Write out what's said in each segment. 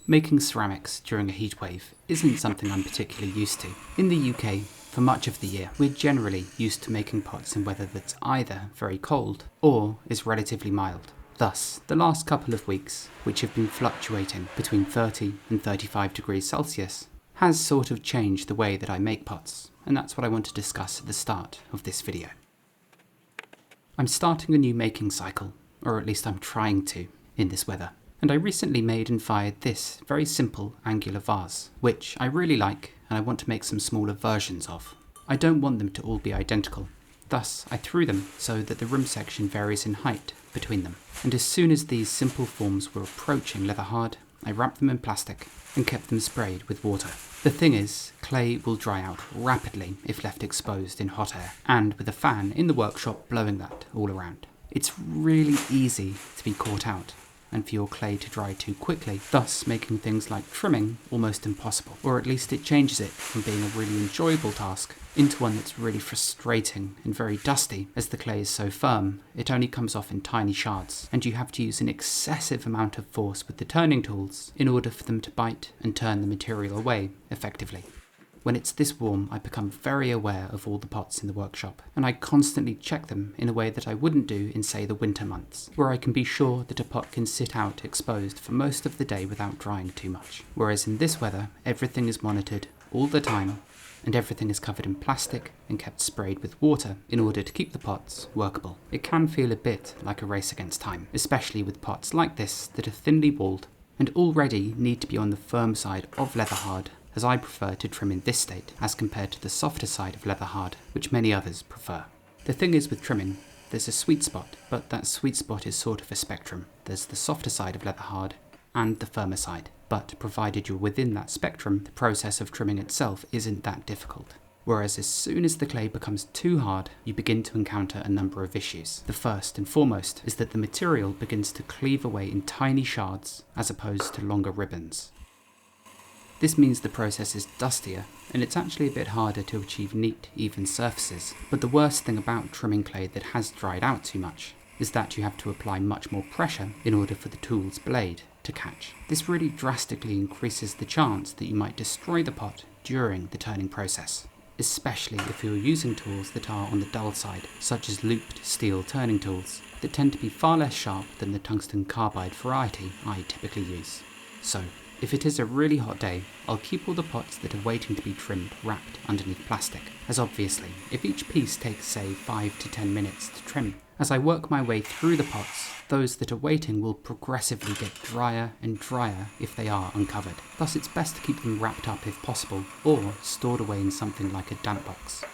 Making ceramics during a heatwave isn't something I'm particularly used to. In the UK, for much of the year, we're generally used to making pots in weather that's either very cold or is relatively mild. Thus, the last couple of weeks, which have been fluctuating between 30 and 35 degrees Celsius, has sort of changed the way that I make pots, and that's what I want to discuss at the start of this video. I'm starting a new making cycle, or at least I'm trying to, in this weather. And I recently made and fired this very simple angular vase, which I really like and I want to make some smaller versions of. I don't want them to all be identical, thus I threw them so that the rim section varies in height between them. And as soon as these simple forms were approaching leather hard, I wrapped them in plastic and kept them sprayed with water. The thing is, clay will dry out rapidly if left exposed in hot air, and with a fan in the workshop blowing that all around. It's really easy to be caught out and for your clay to dry too quickly, thus making things like trimming almost impossible. Or at least it changes it from being a really enjoyable task into one that's really frustrating and very dusty. As the clay is so firm, it only comes off in tiny shards, and you have to use an excessive amount of force with the turning tools in order for them to bite and turn the material away effectively. When it's this warm, I become very aware of all the pots in the workshop, and I constantly check them in a way that I wouldn't do in, say, the winter months, where I can be sure that a pot can sit out exposed for most of the day without drying too much. Whereas in this weather, everything is monitored all the time, and everything is covered in plastic and kept sprayed with water in order to keep the pots workable. It can feel a bit like a race against time, especially with pots like this that are thinly walled and already need to be on the firm side of leather hard, as I prefer to trim in this state as compared to the softer side of leather hard, which many others prefer. The thing is with trimming, there's a sweet spot, but that sweet spot is sort of a spectrum. There's the softer side of leather hard and the firmer side, but provided you're within that spectrum, the process of trimming itself isn't that difficult. Whereas as soon as the clay becomes too hard, you begin to encounter a number of issues. The first and foremost is that the material begins to cleave away in tiny shards as opposed to longer ribbons. This means the process is dustier, and it's actually a bit harder to achieve neat, even surfaces. But the worst thing about trimming clay that has dried out too much is that you have to apply much more pressure in order for the tool's blade to catch. This really drastically increases the chance that you might destroy the pot during the turning process, especially if you're using tools that are on the dull side, such as looped steel turning tools, that tend to be far less sharp than the tungsten carbide variety I typically use. So, if it is a really hot day, I'll keep all the pots that are waiting to be trimmed wrapped underneath plastic, as obviously, if each piece takes say 5 to 10 minutes to trim, as I work my way through the pots, those that are waiting will progressively get drier and drier if they are uncovered. Thus it's best to keep them wrapped up if possible, or stored away in something like a damp box.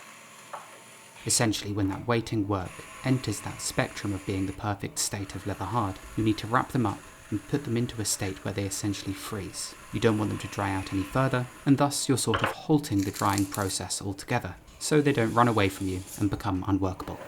Essentially, when that waiting work enters that spectrum of being the perfect state of leather hard, you need to wrap them up and put them into a state where they essentially freeze. You don't want them to dry out any further, and thus you're sort of halting the drying process altogether, so they don't run away from you and become unworkable.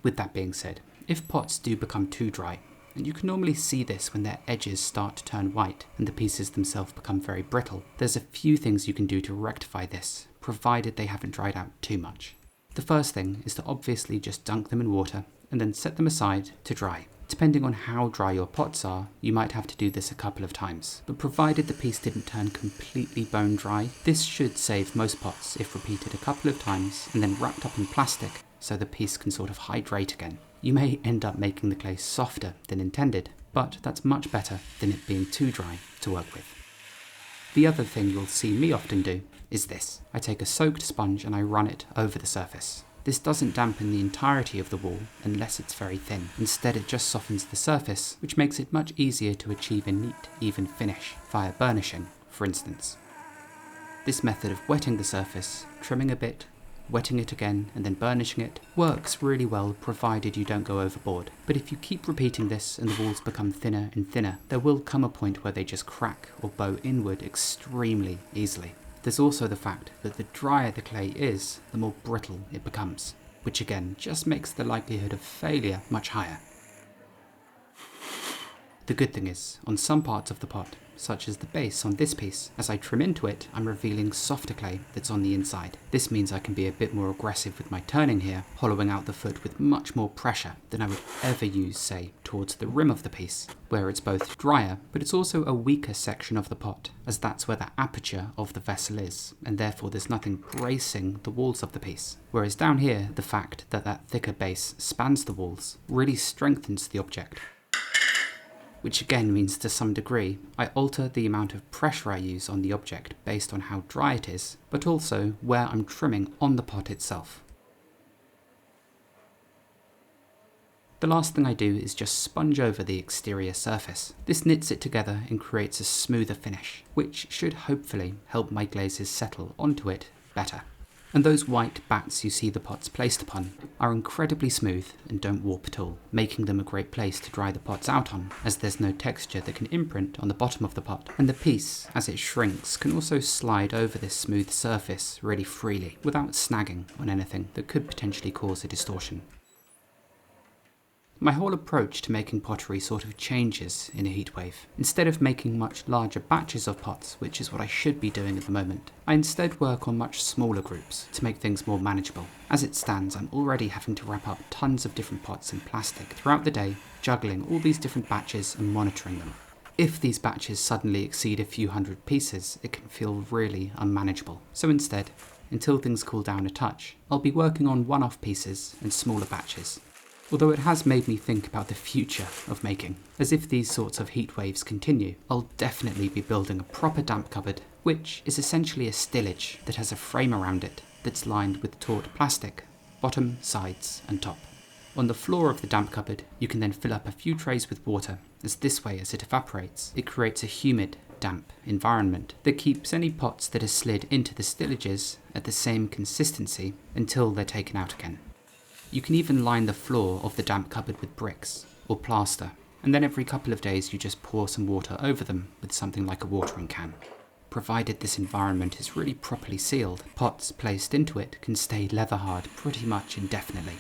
With that being said, if pots do become too dry, and you can normally see this when their edges start to turn white and the pieces themselves become very brittle, there's a few things you can do to rectify this, provided they haven't dried out too much. The first thing is to obviously just dunk them in water and then set them aside to dry. Depending on how dry your pots are, you might have to do this a couple of times, but provided the piece didn't turn completely bone dry, this should save most pots if repeated a couple of times and then wrapped up in plastic so the piece can sort of hydrate again. You may end up making the clay softer than intended, but that's much better than it being too dry to work with. The other thing you'll see me often do is this. I take a soaked sponge and I run it over the surface. This doesn't dampen the entirety of the wall unless it's very thin. Instead, it just softens the surface, which makes it much easier to achieve a neat, even finish via burnishing, for instance. This method of wetting the surface, trimming a bit, wetting it again, and then burnishing it works really well provided you don't go overboard. But if you keep repeating this and the walls become thinner and thinner, there will come a point where they just crack or bow inward extremely easily. There's also the fact that the drier the clay is, the more brittle it becomes, which again just makes the likelihood of failure much higher. The good thing is, on some parts of the pot, such as the base on this piece. As I trim into it, I'm revealing softer clay that's on the inside. This means I can be a bit more aggressive with my turning here, hollowing out the foot with much more pressure than I would ever use, say, towards the rim of the piece, where it's both drier, but it's also a weaker section of the pot, as that's where the aperture of the vessel is, and therefore there's nothing bracing the walls of the piece. Whereas down here, the fact that that thicker base spans the walls really strengthens the object. Which again means to some degree, I alter the amount of pressure I use on the object based on how dry it is, but also where I'm trimming on the pot itself. The last thing I do is just sponge over the exterior surface. This knits it together and creates a smoother finish, which should hopefully help my glazes settle onto it better. And those white bats you see the pots placed upon are incredibly smooth and don't warp at all, making them a great place to dry the pots out on, as there's no texture that can imprint on the bottom of the pot. And the piece, as it shrinks, can also slide over this smooth surface really freely, without snagging on anything that could potentially cause a distortion. My whole approach to making pottery sort of changes in a heatwave. Instead of making much larger batches of pots, which is what I should be doing at the moment, I instead work on much smaller groups to make things more manageable. As it stands, I'm already having to wrap up tons of different pots in plastic throughout the day, juggling all these different batches and monitoring them. If these batches suddenly exceed a few hundred pieces, it can feel really unmanageable. So instead, until things cool down a touch, I'll be working on one-off pieces and smaller batches. Although it has made me think about the future of making, as if these sorts of heat waves continue, I'll definitely be building a proper damp cupboard, which is essentially a stillage that has a frame around it that's lined with taut plastic, bottom, sides and top. On the floor of the damp cupboard, you can then fill up a few trays with water, as this way as it evaporates, it creates a humid, damp environment that keeps any pots that are slid into the stillages at the same consistency until they're taken out again. You can even line the floor of the damp cupboard with bricks or plaster, and then every couple of days you just pour some water over them with something like a watering can. Provided this environment is really properly sealed, pots placed into it can stay leather hard pretty much indefinitely.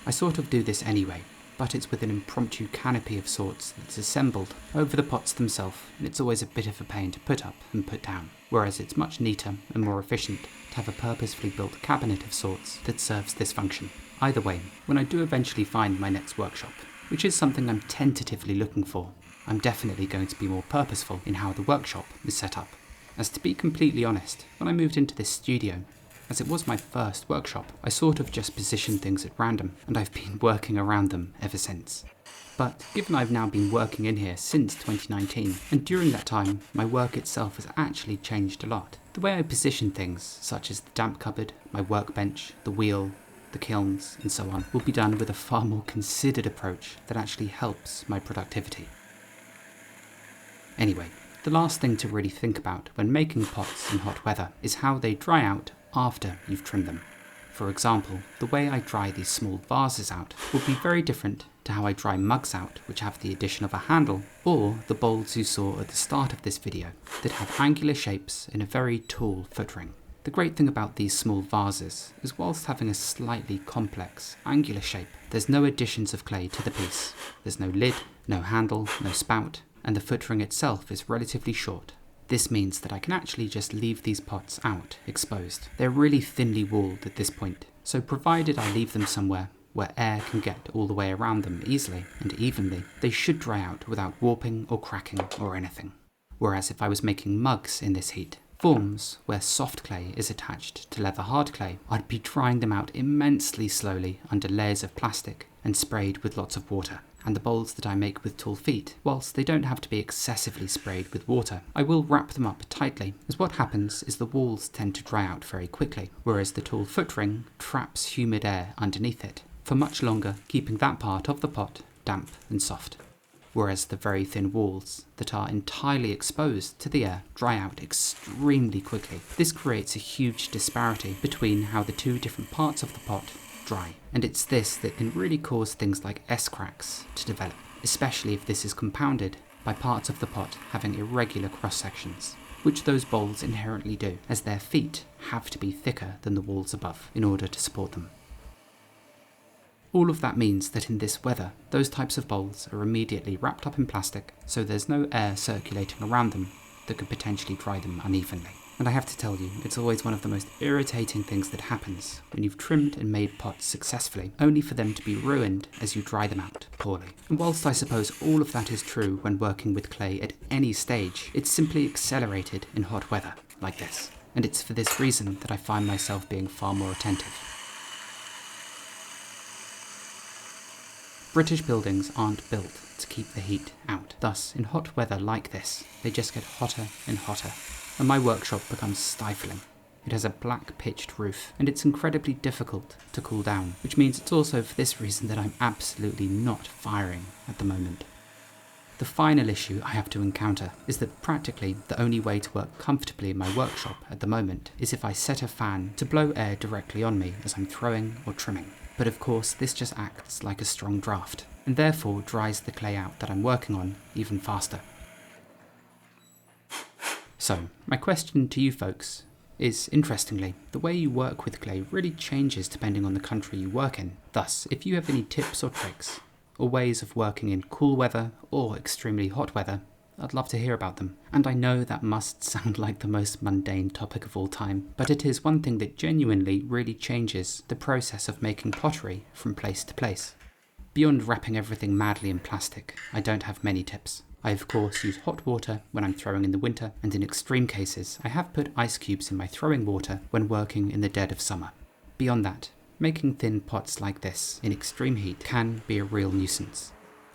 I sort of do this anyway, but it's with an impromptu canopy of sorts that's assembled over the pots themselves, and it's always a bit of a pain to put up and put down, whereas it's much neater and more efficient to have a purposefully built cabinet of sorts that serves this function. Either way, when I do eventually find my next workshop, which is something I'm tentatively looking for, I'm definitely going to be more purposeful in how the workshop is set up. As to be completely honest, when I moved into this studio, as it was my first workshop, I sort of just positioned things at random, and I've been working around them ever since. But given I've now been working in here since 2019, and during that time, my work itself has actually changed a lot. The way I position things, such as the damp cupboard, my workbench, the wheel, the kilns, and so on, will be done with a far more considered approach that actually helps my productivity. Anyway, the last thing to really think about when making pots in hot weather is how they dry out after you've trimmed them. For example, the way I dry these small vases out will be very different to how I dry mugs out, which have the addition of a handle, or the bowls you saw at the start of this video, that have angular shapes and a very tall foot ring. The great thing about these small vases is whilst having a slightly complex, angular shape, there's no additions of clay to the piece. There's no lid, no handle, no spout, and the foot ring itself is relatively short. This means that I can actually just leave these pots out, exposed. They're really thinly walled at this point, so provided I leave them somewhere where air can get all the way around them easily and evenly, they should dry out without warping or cracking or anything. Whereas if I was making mugs in this heat, forms where soft clay is attached to leather hard clay, I'd be drying them out immensely slowly under layers of plastic and sprayed with lots of water. And the bowls that I make with tall feet, whilst they don't have to be excessively sprayed with water, I will wrap them up tightly, as what happens is the walls tend to dry out very quickly, whereas the tall foot ring traps humid air underneath it for much longer, keeping that part of the pot damp and soft. Whereas the very thin walls that are entirely exposed to the air dry out extremely quickly. This creates a huge disparity between how the two different parts of the pot dry, and it's this that can really cause things like S-cracks to develop, especially if this is compounded by parts of the pot having irregular cross-sections, which those bowls inherently do, as their feet have to be thicker than the walls above in order to support them. All of that means that in this weather, those types of bowls are immediately wrapped up in plastic, so there's no air circulating around them that could potentially dry them unevenly. And I have to tell you, it's always one of the most irritating things that happens when you've trimmed and made pots successfully, only for them to be ruined as you dry them out poorly. And whilst I suppose all of that is true when working with clay at any stage, it's simply accelerated in hot weather, like this. And it's for this reason that I find myself being far more attentive. British buildings aren't built to keep the heat out. Thus, in hot weather like this, they just get hotter and hotter, and my workshop becomes stifling. It has a black pitched roof, and it's incredibly difficult to cool down, which means it's also for this reason that I'm absolutely not firing at the moment. The final issue I have to encounter is that practically the only way to work comfortably in my workshop at the moment is if I set a fan to blow air directly on me as I'm throwing or trimming. But of course this just acts like a strong draft, and therefore dries the clay out that I'm working on even faster. So, my question to you folks is, interestingly, the way you work with clay really changes depending on the country you work in. Thus, if you have any tips or tricks, or ways of working in cool weather or extremely hot weather, I'd love to hear about them. And I know that must sound like the most mundane topic of all time, but it is one thing that genuinely really changes the process of making pottery from place to place. Beyond wrapping everything madly in plastic, I don't have many tips. I of course use hot water when I'm throwing in the winter, and in extreme cases I have put ice cubes in my throwing water when working in the dead of summer. Beyond that, making thin pots like this in extreme heat can be a real nuisance.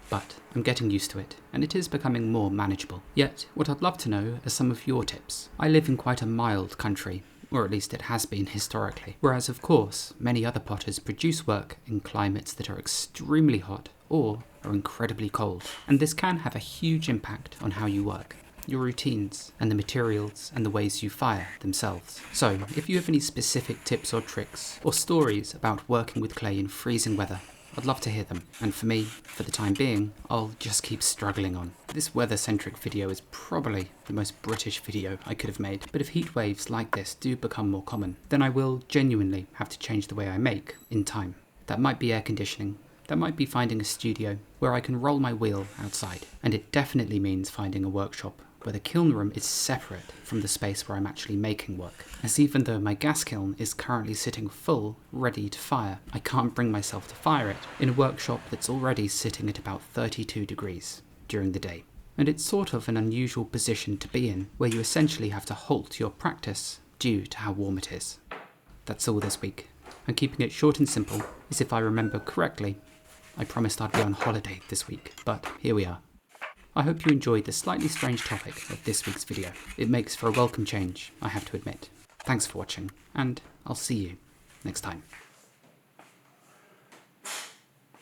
But I'm getting used to it, and it is becoming more manageable. Yet, what I'd love to know are some of your tips. I live in quite a mild country, or at least it has been historically, whereas of course many other potters produce work in climates that are extremely hot or are incredibly cold, and this can have a huge impact on how you work, your routines, and the materials and the ways you fire themselves. So if you have any specific tips or tricks or stories about working with clay in freezing weather, I'd love to hear them, and for me, for the time being, I'll just keep struggling on. This weather-centric video is probably the most British video I could have made, but if heat waves like this do become more common, then I will genuinely have to change the way I make in time. That might be air conditioning, that might be finding a studio where I can roll my wheel outside, and it definitely means finding a workshop where the kiln room is separate from the space where I'm actually making work. As even though my gas kiln is currently sitting full, ready to fire, I can't bring myself to fire it in a workshop that's already sitting at about 32 degrees during the day. And it's sort of an unusual position to be in, where you essentially have to halt your practice due to how warm it is. That's all this week. I'm keeping it short and simple, as if I remember correctly, I promised I'd be on holiday this week, but here we are. I hope you enjoyed the slightly strange topic of this week's video. It makes for a welcome change, I have to admit. Thanks for watching, and I'll see you next time.